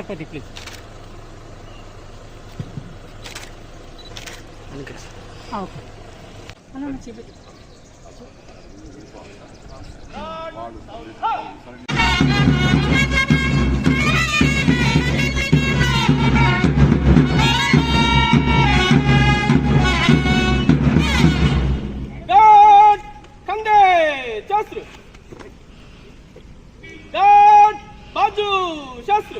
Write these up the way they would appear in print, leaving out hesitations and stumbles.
Ganapati please. Okay शास्त्र बाजू शास्त्र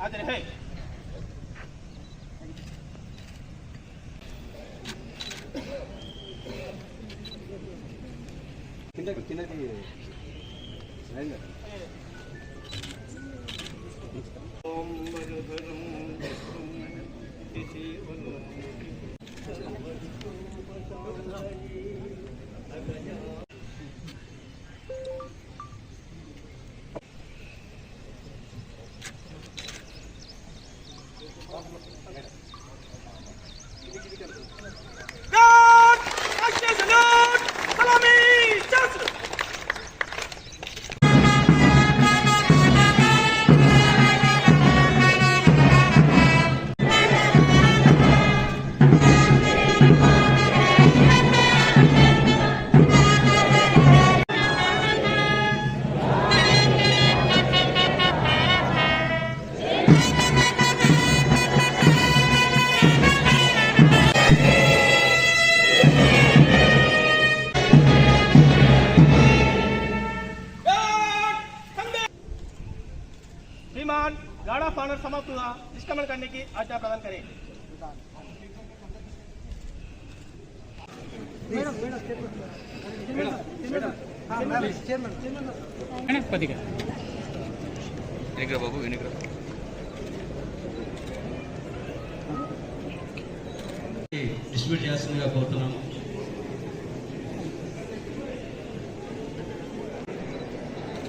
आदर है श्रीमान गार्ड ऑफ ऑनर समाप्त हुआ, निष्क्रमण करने की आज्ञा प्रदान करें। బాబు డిస్ట్రిబ్యూట్ చేస్తుందిగా కోరుతున్నాము.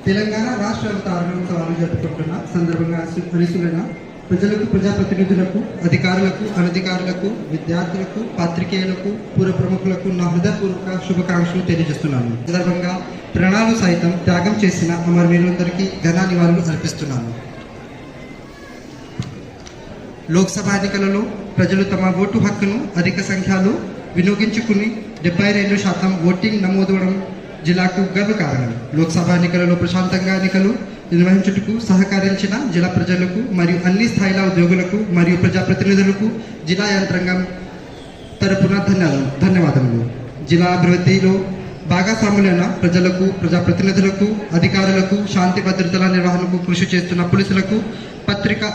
తెలంగాణ రాష్ట్ర అవతరణోత్సవాలు జరుపుకుంటున్న సందర్భంగా పరిశీలన ప్రజలకు, ప్రజాప్రతినిధులకు, అధికారులకు, అనధికారులకు, విద్యార్థులకు, పాత్రికేయులకు, పూర్వ ప్రముఖులకు నా హృదయపూర్వక శుభాకాంక్షలు తెలియజేస్తున్నాను. సందర్భంగా ప్రాణాలు సైతం త్యాగం చేసిన అమరవీరులందరికీ ఘన నివాళులు అర్పిస్తున్నాను. లోక్సభ ఎన్నికలలో ప్రజలు తమ ఓటు హక్కును అధిక సంఖ్యలో వినియోగించుకుని 72% ఓటింగ్ నమోదవడం జిల్లాకు గర్వకారణం. లోక్సభ ఎన్నికలలో ప్రశాంతంగా ఎన్నికలు నిర్వహించుటకు సహకరించిన జిల్లా ప్రజలకు మరియు అన్ని స్థాయిల ఉద్యోగులకు మరియు ప్రజాప్రతినిధులకు జిల్లా యంత్రాంగం తరపున ధన్యవాదములు. జిల్లా అభివృద్ధిలో భాగస్వాములైన ప్రజలకు, ప్రజాప్రతినిధులకు, అధికారులకు, శాంతి భద్రతల నిర్వహణకు కృషి చేస్తున్న పోలీసులకు, పత్రికా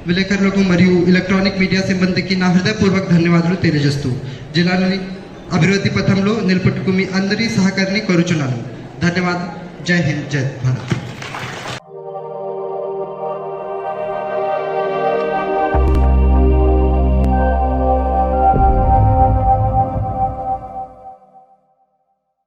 విలేకరులకు మరియు ఎలక్ట్రానిక్ మీడియా సిబ్బందికి నా హృదయపూర్వక ధన్యవాదాలు తెలియజేస్తూ జిల్లాని అభివృద్ధి పథంలో నిలబెట్టుకు మీ అందరి సహకారాన్ని కోరుచున్నాను. ధన్యవాదాలు. జై హింద్, జై భారత్.